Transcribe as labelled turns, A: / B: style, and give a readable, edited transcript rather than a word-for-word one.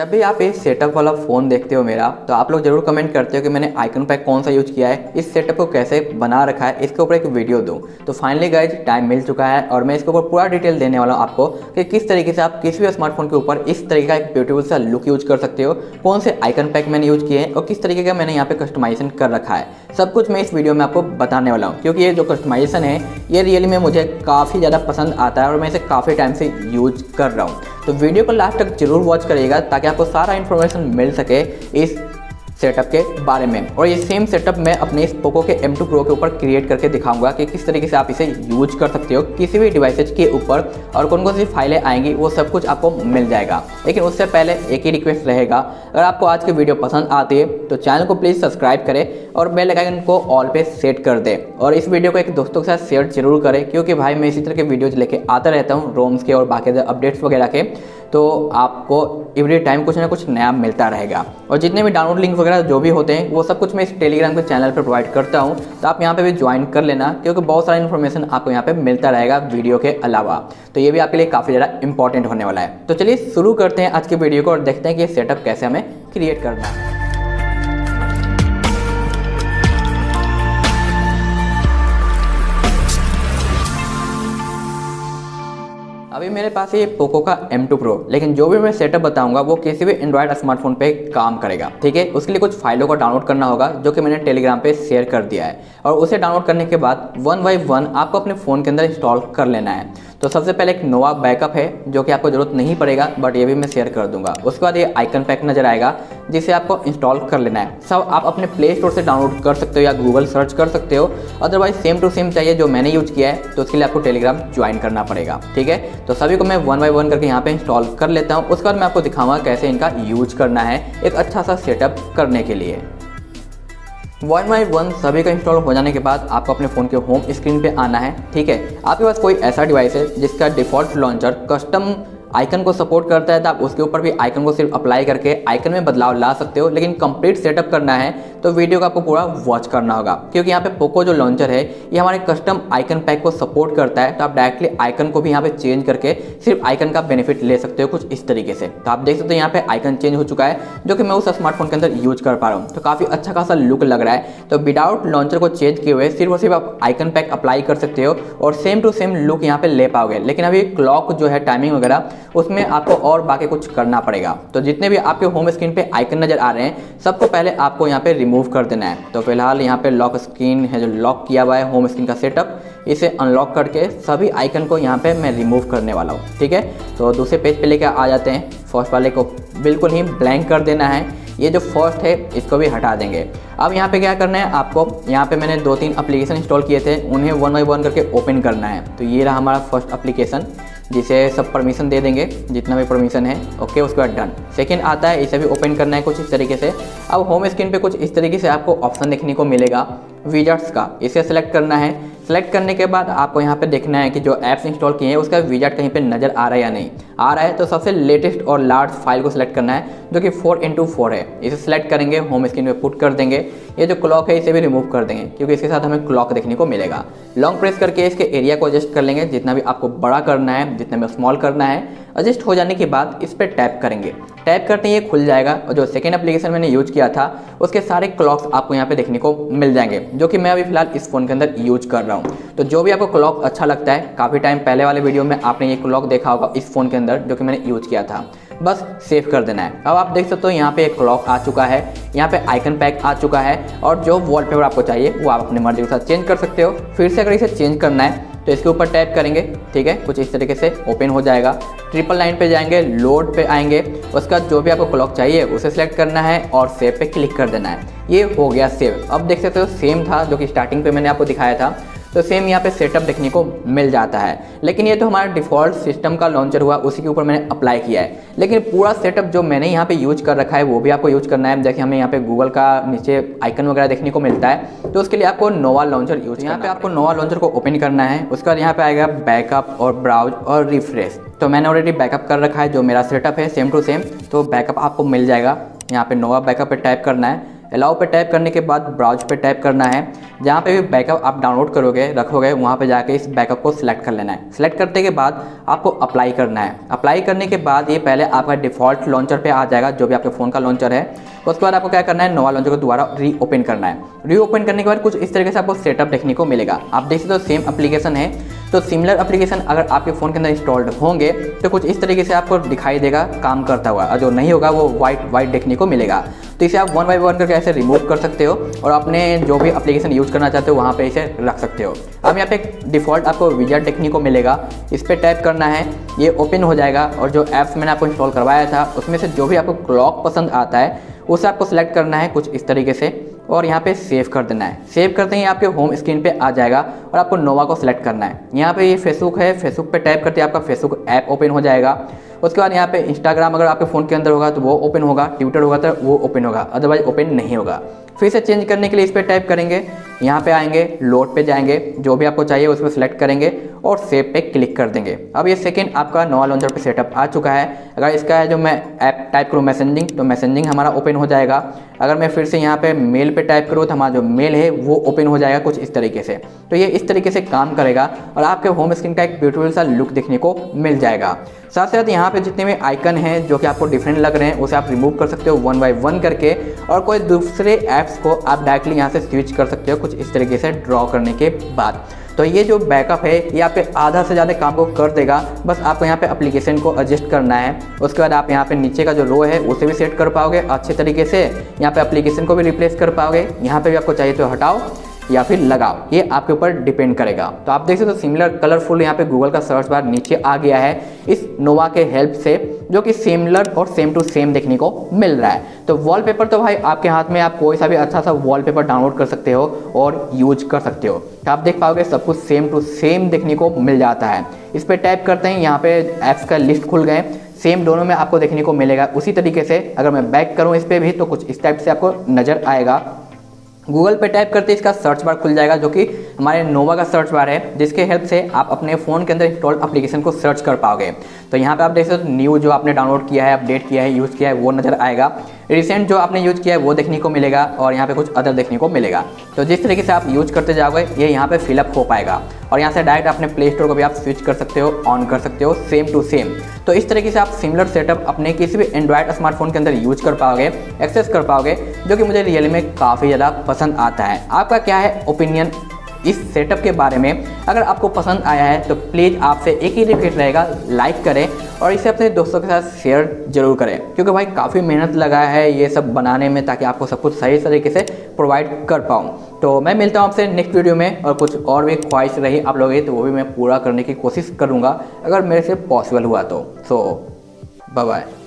A: जब भी आप इस सेटअप वाला फ़ोन देखते हो मेरा, तो आप लोग ज़रूर कमेंट करते हो कि मैंने आइकन पैक कौन सा यूज़ किया है, इस सेटअप को कैसे बना रखा है, इसके ऊपर एक वीडियो दूं। तो फाइनली गाइज टाइम मिल चुका है और मैं इसके ऊपर पूरा डिटेल देने वाला हूं आपको कि किस तरीके से आप किसी भी स्मार्टफोन के ऊपर इस तरीके का एक ब्यूटीफुल सा लुक यूज़ कर सकते हो, कौन से आइकन पैक मैंने यूज़ किए हैं और किस तरीके का मैंने यहाँ पे कस्टमाइजेशन कर रखा है। सब कुछ मैं इस वीडियो में आपको बताने वाला हूँ, क्योंकि ये जो कस्टमाइजेशन है ये रियली में मुझे काफ़ी ज़्यादा पसंद आता है और मैं इसे काफ़ी टाइम से यूज कर रहा हूँ। तो वीडियो को लास्ट तक जरूर वॉच करिएगा ताकि आपको सारा इन्फॉर्मेशन मिल सके इस सेटअप के बारे में। और ये सेम सेटअप मैं अपने इस पोको के M2 Pro के ऊपर क्रिएट करके दिखाऊंगा कि किस तरीके से आप इसे यूज कर सकते हो किसी भी डिवाइसेज के ऊपर और कौन कौन सी फाइलें आएंगी वो सब कुछ आपको मिल जाएगा। लेकिन उससे पहले एक ही रिक्वेस्ट रहेगा, अगर आपको आज की वीडियो पसंद आती है तो चैनल को प्लीज़ सब्सक्राइब करें और बेल आइकन को ऑल पे सेट कर दें और इस वीडियो को एक दोस्तों के साथ शेयर जरूर करें, क्योंकि भाई मैं इसी तरह के वीडियोज लेके आता रहता हूँ रोम्स के और बाकी अपडेट्स वगैरह के, तो आपको एवरी टाइम कुछ ना कुछ नया मिलता रहेगा। और जितने भी डाउनलोड लिंक वगैरह जो भी होते हैं वो सब कुछ मैं इस टेलीग्राम के चैनल पर प्रोवाइड करता हूँ, तो आप यहाँ पे भी ज्वाइन कर लेना, क्योंकि बहुत सारा इन्फॉर्मेशन आपको यहाँ पे मिलता रहेगा वीडियो के अलावा। तो ये भी आपके लिए काफ़ी ज़्यादा इंपॉर्टेंट होने वाला है। तो चलिए शुरू करते हैं आज की वीडियो को और देखते हैं कि ये सेटअप कैसे हमें क्रिएट करना है। अभी मेरे पास ये पोको का M2 Pro, लेकिन जो भी मैं सेटअप बताऊंगा वो किसी भी एंड्रॉयड स्मार्टफोन पे काम करेगा, ठीक है। उसके लिए कुछ फाइलों को डाउनलोड करना होगा जो कि मैंने टेलीग्राम पे शेयर कर दिया है और उसे डाउनलोड करने के बाद वन बाय वन आपको अपने फ़ोन के अंदर इंस्टॉल कर लेना है। तो सबसे पहले एक नोवा बैकअप है जो कि आपको ज़रूरत नहीं पड़ेगा, बट ये भी मैं शेयर कर दूंगा। उसके बाद ये आइकन पैक नज़र आएगा जिसे आपको इंस्टॉल कर लेना है। सब आप अपने प्ले स्टोर से डाउनलोड कर सकते हो या गूगल सर्च कर सकते हो, अदरवाइज सेम टू सेम चाहिए जो मैंने यूज़ किया है तो उसके लिए आपको टेलीग्राम ज्वाइन करना पड़ेगा, ठीक है। तो सभी को मैं वन बाय वन करके यहाँ पे इंस्टॉल कर लेता हूँ। उसके बाद मैं आपको दिखाऊंगा कैसे इनका यूज करना है एक अच्छा सा सेटअप करने के लिए। वन बाय वन सभी का इंस्टॉल हो जाने के बाद आपको अपने फ़ोन के होम स्क्रीन पे आना है, ठीक है। आपके पास कोई ऐसा डिवाइस है जिसका डिफ़ॉल्ट लॉन्चर कस्टम आइकन को सपोर्ट करता है, तो आप उसके ऊपर भी आइकन को सिर्फ अप्लाई करके आइकन में बदलाव ला सकते हो। लेकिन कंप्लीट सेटअप करना है तो वीडियो को आपको पूरा वॉच करना होगा, क्योंकि यहाँ पे पोको जो लॉन्चर है ये हमारे कस्टम आइकन पैक को सपोर्ट करता है। तो आप डायरेक्टली आइकन को भी यहाँ पे चेंज करके सिर्फ आइकन का बेनिफिट ले सकते हो कुछ इस तरीके से। तो आप देख सकते हो यहाँ पे आइकन चेंज हो चुका है जो कि मैं उस स्मार्टफोन के अंदर यूज कर पा रहा हूँ। तो काफ़ी अच्छा खासा लुक लग रहा है। तो विदाउट लॉन्चर को चेंज किए हुए सिर्फ और सिर्फ आप आइकन पैक अप्लाई कर सकते हो और सेम टू सेम लुक यहाँ पे ले पाओगे। लेकिन अभी क्लॉक जो है टाइमिंग वगैरह उसमें आपको और बाकी कुछ करना पड़ेगा। तो जितने भी आपके होम स्क्रीन पे आइकन नजर आ रहे हैं सबको पहले आपको यहाँ पे रिमूव कर देना है। तो फिलहाल यहाँ पे लॉक स्क्रीन है जो लॉक किया हुआ है होम स्क्रीन का सेटअप, इसे अनलॉक करके सभी आइकन को यहाँ पे मैं रिमूव करने वाला हूँ, ठीक है। तो दूसरे पेज पे लेकर आ जाते हैं। फर्स्ट वाले को बिल्कुल ही ब्लैंक कर देना है, ये जो फर्स्ट है इसको भी हटा देंगे। अब यहाँ पे क्या करना है आपको, यहाँ पे मैंने 2-3 एप्लीकेशन इंस्टॉल किए थे, उन्हें वन बाय वन करके ओपन करना है। तो ये रहा हमारा फर्स्ट एप्लीकेशन, जिसे सब परमिशन दे देंगे जितना भी परमिशन है, ओके। उसके बाद डन। सेकंड आता है, इसे भी ओपन करना है कुछ इस तरीके से। अब होम स्क्रीन पे कुछ इस तरीके से आपको ऑप्शन देखने को मिलेगा विजेट्स का, इसे सेलेक्ट करना है। सेलेक्ट करने के बाद आपको यहाँ पे देखना है कि जो ऐप्स इंस्टॉल किए हैं उसका विजेट कहीं पे नज़र आ रहा है या नहीं आ रहा है। तो सबसे लेटेस्ट और लार्ज फाइल को सिलेक्ट करना है जो कि 4x4 है। इसे सिलेक्ट करेंगे, होम स्क्रीन पे पुट कर देंगे। ये जो क्लॉक है इसे भी रिमूव कर देंगे क्योंकि इसके साथ हमें क्लॉक देखने को मिलेगा। लॉन्ग प्रेस करके इसके एरिया को एडजस्ट कर लेंगे, जितना भी आपको बड़ा करना है जितना भी स्मॉल करना है। एडजस्ट हो जाने के बाद इस पर टैप करेंगे, टैप करते ही ये खुल जाएगा और जो सेकेंड एप्लीकेशन मैंने यूज किया था उसके सारे क्लॉक्स आपको यहाँ पे देखने को मिल जाएंगे, जो कि मैं अभी फिलहाल इस फोन के अंदर यूज कर रहा हूँ। तो जो भी आपको क्लॉक अच्छा लगता है, काफ़ी टाइम पहले वाले वीडियो में आपने ये क्लॉक देखा होगा इस फोन के अंदर जो कि मैंने यूज किया था, बस सेव कर देना है। अब आप देख सकते हो यहाँ पे एक क्लॉक आ चुका है, यहाँ पे आइकन पैक आ चुका है और जो वॉलपेपर आपको चाहिए वो आप अपनी मर्जी के साथ चेंज कर सकते हो। फिर से अगर इसे चेंज करना है तो इसके ऊपर टैप करेंगे, ठीक है, कुछ इस तरीके से ओपन हो जाएगा। ट्रिपल लाइन पे जाएंगे, लोड पे आएंगे, उसके बाद जो भी आपको क्लॉक चाहिए उसे सिलेक्ट करना है और सेव पे क्लिक कर देना है। ये हो गया सेव। अब देख सकते हो सेम था जो कि स्टार्टिंग पे मैंने आपको दिखाया था, तो सेम यहाँ पे सेटअप देखने को मिल जाता है। लेकिन ये तो हमारा डिफ़ॉल्ट सिस्टम का लॉन्चर हुआ, उसी के ऊपर मैंने अप्लाई किया है। लेकिन पूरा सेटअप जो मैंने यहाँ पे यूज कर रखा है वो भी आपको यूज करना है। जैसे हमें यहाँ पे गूगल का नीचे आइकन वगैरह देखने को मिलता है, तो उसके लिए आपको नोवा लॉन्चर यूज यहाँ पे आपको नोवा लॉन्चर को ओपन करना है। उसके बाद यहाँ पे आएगा बैकअप और ब्राउज और रिफ्रेश। तो मैंने ऑलरेडी बैकअप कर रखा है, जो मेरा सेटअप है सेम टू सेम, तो बैकअप आपको मिल जाएगा। यहाँ पे नोवा बैकअप पे टाइप करना है, अलाउ पे टैप करने के बाद ब्राउज पे टैप करना है। जहाँ पे भी बैकअप आप डाउनलोड करोगे रखोगे वहाँ पे जाके इस बैकअप को सिलेक्ट कर लेना है। सिलेक्ट करने के बाद आपको अप्लाई करना है। अप्लाई करने के बाद ये पहले आपका डिफ़ॉल्ट लॉन्चर पे आ जाएगा, जो भी आपके फ़ोन का लॉन्चर है। उसके बाद आपको क्या करना है, नोवा लॉन्चर को दोबारा रीओपन करना है। रीओपन करने के बाद कुछ इस तरीके से आपको सेटअप देखने को मिलेगा। आप देख सकते हो सेम एप्लीकेशन है, तो सिमिलर एप्लीकेशन अगर आपके फ़ोन के अंदर इंस्टॉल्ड होंगे तो कुछ इस तरीके से आपको दिखाई देगा काम करता हुआ, और जो नहीं होगा वो वाइट देखने को मिलेगा। तो इसे आप वन बाय वन करके ऐसे रिमूव कर सकते हो और अपने जो भी एप्लीकेशन यूज़ करना चाहते हो वहाँ पे इसे रख सकते हो। अब यहाँ पे एक डिफ़ॉल्ट आपको विजेट देखने को मिलेगा, इस पर टैप करना है, ये ओपन हो जाएगा और जो ऐप्स मैंने आपको इंस्टॉल करवाया था उसमें से जो भी आपको क्लॉक पसंद आता है उसे आपको सिलेक्ट करना है कुछ इस तरीके से और यहाँ पे सेव कर देना है। सेव करते ही आपके होम स्क्रीन पे आ जाएगा और आपको नोवा को सिलेक्ट करना है। यहाँ पे ये फेसबुक है, फेसबुक पे टैप करते ही आपका फेसबुक ऐप ओपन हो जाएगा। उसके बाद यहाँ पे इंस्टाग्राम अगर आपके फ़ोन के अंदर होगा तो वो ओपन होगा, ट्विटर होगा तो वो ओपन होगा, अदरवाइज ओपन नहीं होगा। फिर से चेंज करने के लिए इस पर टैप करेंगे, यहाँ पे आएंगे, लोड पे जाएंगे, जो भी आपको चाहिए उस पर सिलेक्ट करेंगे और सेव पे क्लिक कर देंगे। अब ये सेकंड आपका नोवा लॉन्चर पे सेटअप आ चुका है। अगर इसका है जो मैं ऐप टाइप करूँ मैसेजिंग, तो मैसेजिंग हमारा ओपन हो जाएगा। अगर मैं फिर से यहाँ पे मेल पे टाइप करूँ तो हमारा जो मेल है वो ओपन हो जाएगा कुछ इस तरीके से। तो ये इस तरीके से काम करेगा और आपके होम स्क्रीन का एक ब्यूटीफुल सा लुक देखने को मिल जाएगा। साथ साथ यहाँ पे जितने भी आइकन हैं जो कि आपको डिफरेंट लग रहे हैं उसे आप रिमूव कर सकते हो वन बाय वन करके, और कोई दूसरे ऐप्स को आप डायरेक्टली यहाँ से स्विच कर सकते हो कुछ इस तरीके से ड्रॉ करने के बाद। तो ये जो बैकअप है ये आपके आधा से ज़्यादा काम को कर देगा। बस आपको यहाँ पे एप्लीकेशन को एडजस्ट करना है। उसके बाद आप यहाँ पे नीचे का जो रो है उसे भी सेट कर पाओगे अच्छे तरीके से। यहाँ पे एप्लीकेशन को भी रिप्लेस कर पाओगे। यहाँ पे भी आपको चाहिए तो हटाओ या फिर लगाओ, ये आपके ऊपर डिपेंड करेगा। तो आप देख सकते हो सिमिलर कलरफुल यहाँ पे गूगल का सर्च बार नीचे आ गया है इस नोवा के हेल्प से, जो कि सिमिलर और सेम टू सेम देखने को मिल रहा है। तो वॉलपेपर तो भाई आपके हाथ में, आप कोई सा भी अच्छा सा वॉलपेपर डाउनलोड कर सकते हो और यूज कर सकते हो। तो आप देख पाओगे सब कुछ सेम टू सेम देखने को मिल जाता है। इस पर टैप करते हैं, यहाँ पे ऐप्स का लिस्ट खुल गए, सेम दोनों में आपको देखने को मिलेगा। उसी तरीके से अगर मैं बैक करूँ इस पर भी तो कुछ इस टाइप से आपको नज़र आएगा। गूगल पे टाइप करते इसका सर्च बार खुल जाएगा, जो कि हमारे नोवा का सर्च बार है, जिसके हेल्प से आप अपने फ़ोन के अंदर इंस्टॉल एप्लीकेशन को सर्च कर पाओगे। तो यहाँ पे आप देख सकते हो न्यू जो आपने डाउनलोड किया है, अपडेट किया है, यूज़ किया है वो नज़र आएगा। रिसेंट जो आपने यूज़ किया है वो देखने को मिलेगा और यहाँ पे कुछ अदर देखने को मिलेगा। तो जिस तरीके से आप यूज़ करते जाओगे ये यहाँ पे फिलअप हो पाएगा और यहाँ से डायरेक्ट अपने प्ले स्टोर को भी आप स्विच कर सकते हो, ऑन कर सकते हो सेम टू सेम। तो इस तरीके से आप सिमिलर सेटअप अपने किसी भी एंड्रॉयड स्मार्टफोन के अंदर यूज कर पाओगे, एक्सेस कर पाओगे, जो कि मुझे रियली में काफ़ी ज़्यादा पसंद आता है। आपका क्या है ओपिनियन इस सेटअप के बारे में? अगर आपको पसंद आया है तो प्लीज़ आपसे एक ही रिक्वेस्ट रहेगा, लाइक करें और इसे अपने दोस्तों के साथ शेयर जरूर करें, क्योंकि भाई काफ़ी मेहनत लगा है ये सब बनाने में ताकि आपको सब कुछ सही तरीके से प्रोवाइड कर पाऊँ। तो मैं मिलता हूँ आपसे नेक्स्ट वीडियो में, और कुछ और भी ख्वाहिश रही आप लोगों की तो वो भी मैं पूरा करने की कोशिश करूँगा अगर मेरे से पॉसिबल हुआ तो। सो बाय बाय।